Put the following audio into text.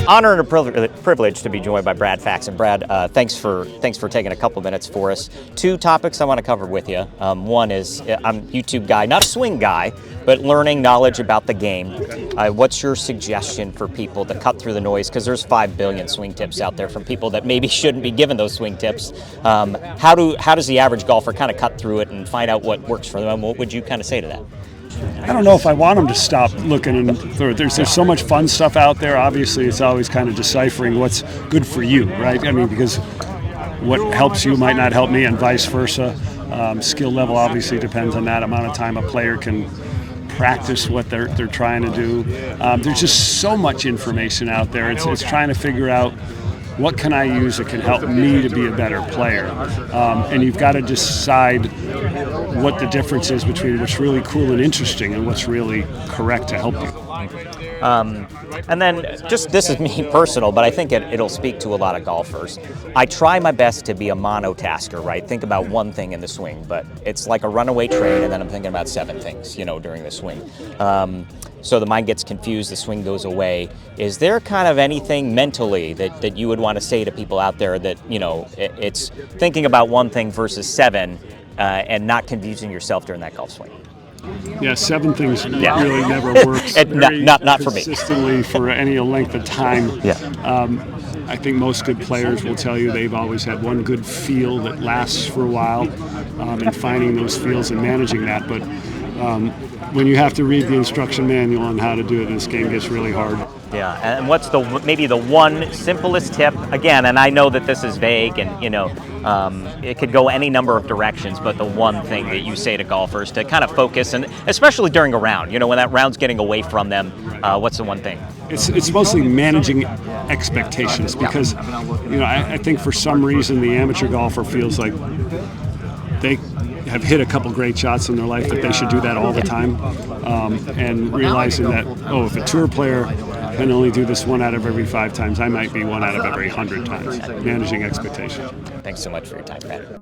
honor and a privilege to be joined by Brad Faxon. Brad, thanks for taking a couple minutes for us. Two topics I want to cover with you. One is I'm a YouTube guy, not a swing guy, but learning knowledge about the game. What's your suggestion for people to cut through the noise? Because there's 5 billion swing tips out there from people that maybe shouldn't be given those swing tips. How does the average golfer kind of cut through it and find out what works for them? What would you kind of say to that? I don't know if I want them to stop looking through it. There's so much fun stuff out there. Obviously, it's always kind of deciphering what's good for you, right? I mean, because what helps you might not help me, and vice versa. Skill level obviously depends on that amount of time a player can practice what they're trying to do. There's just so much information out there. It's trying to figure out what can I use that can help me to be a better player. And you've got to decide what the difference is between what's really cool and interesting and what's really correct to help you. And then, just this is me personal, but I think it'll speak to a lot of golfers. I try my best to be a monotasker, right? Think about one thing in the swing, but it's like a runaway train, and then I'm thinking about 7 things, during the swing. So the mind gets confused, the swing goes away. Is there kind of anything mentally that you would want to say to people out there that, it's thinking about one thing versus 7 and not confusing yourself during that golf swing? Yeah, 7 things really never works. Not for me. Consistently for any length of time. Yeah. I think most good players will tell you they've always had one good feel that lasts for a while, and finding those feels and managing that. But when you have to read the instruction manual on how to do it, this game gets really hard. Yeah, and what's maybe the one simplest tip? Again, and I know that this is vague, and it could go any number of directions. But the one thing that you say to golfers to kind of focus, and especially during a round, when that round's getting away from them, what's the one thing? It's mostly managing expectations, because I think for some reason the amateur golfer feels like they have hit a couple great shots in their life that they should do that all the time, and realizing that, if a tour player can only do this 1 out of every 5 times, I might be 1 out of every 100 times. Managing expectations. Thanks so much for your time, Brad.